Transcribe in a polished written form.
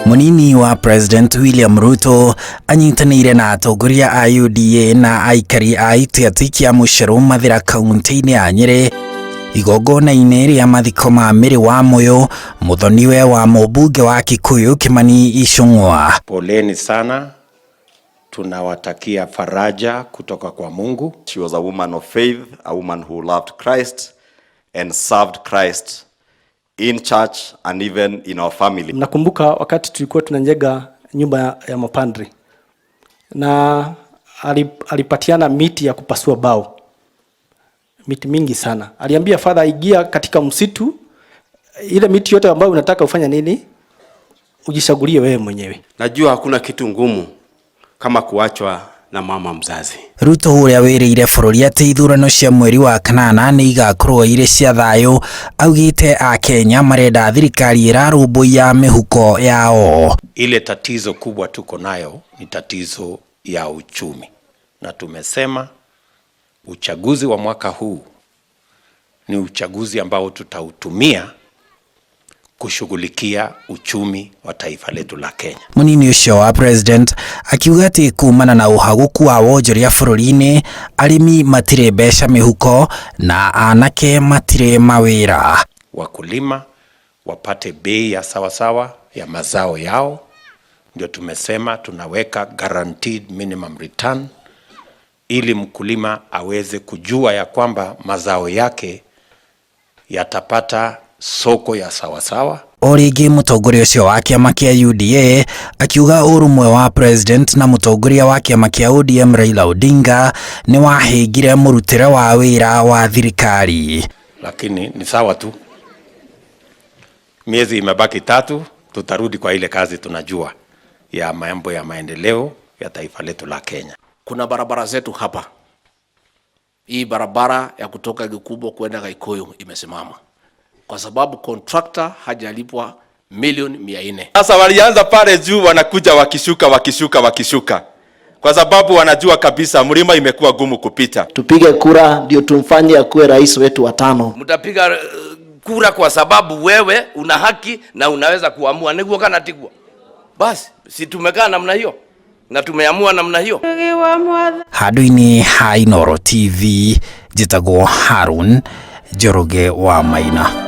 Munini wa President William Ruto anyitanĩire na atongoria a UDA na aikari a itĩ kia mũcero Mathira kaunti-inĩ ya Nyeri igongona-inĩ rĩa mathiko ma Mĩrĩ wa Moyo mũthoniwe wa mũmbunge wa Kikuyu Kimani Ichung'wa. Poleni sana, tunawatakia faraja kutoka kwa Mungu. She was a woman of faith, a woman who loved Christ and served Christ in church and even in our family. Nakumbuka wakati tulikuwa tunajenga nyumba ya mapadri na alipatiana miti ya kupasua bao, miti mingi sana. Aliambia father, ingia katika msitu, ile miti yote ambayo unataka ufanya nini ujishagulie wewe mwenyewe. Najua hakuna kitu ngumu kama kuachwa na mama mzazi. Ruto uria wĩrĩire bũrũri atĩ ithurano cia mweri wa kanana nĩ igakorwo irĩ cia thayũ, augite a Kenya marenda thirikari ĩrarũmbũiya mĩhuko yao. Ile tatizo kubwa tuko nayo ni tatizo ya uchumi, na tumesema uchaguzi wa mwaka huu ni uchaguzi ambao tutautumia kushughulikia uchumi wa taifa letu la Kenya. Munini ucio wa president akiuga ati kumana na uhaguku wa wonjoria bũrũri-inĩ arĩmi matire mbeca mĩhuko na anake matire mawĩra. Wakulima wapate bei ya sawasawa ya mazao yao, ndio tumesema tunaweka guaranteed minimum return ili mkulima aweze kujua ya kwamba mazao yake yatapata soko ya sawasawa. Origi mũtongoria ũcio wa kĩama kĩa UDA akiuga ũrũmwe wa president na mũtongoria wa kĩama kĩa ODM Raila Odinga ni wahĩngire mũrutĩre wa wĩra wa thirikari. Lakini ni sawa tu, miezi imebaki 3, tutarudi kwa ile kazi tunajua ya mambo ya maendeleo ya taifa letu la Kenya. Kuna barabara zetu hapa, hii barabara ya kutoka Gikubo kwenda Gaikuyu imesimama kwa sababu contractor hajalipwa milioni 400. Sasa walianza pale juu, wanakuja wakishuka kwa sababu wanajua kabisa mlima imekuwa gumu kupita. Tupige kura ndio tumfanye akuwe rais wetu wa 5. Mtapiga kura kwa sababu wewe una haki na unaweza kuamua niguo kana tigwa. Basi si tumekaa namna hiyo na tumeamua namna hiyo. Handũ-inĩ ha Inooro TV, njĩtagwo Harun Njoroge wa Maina.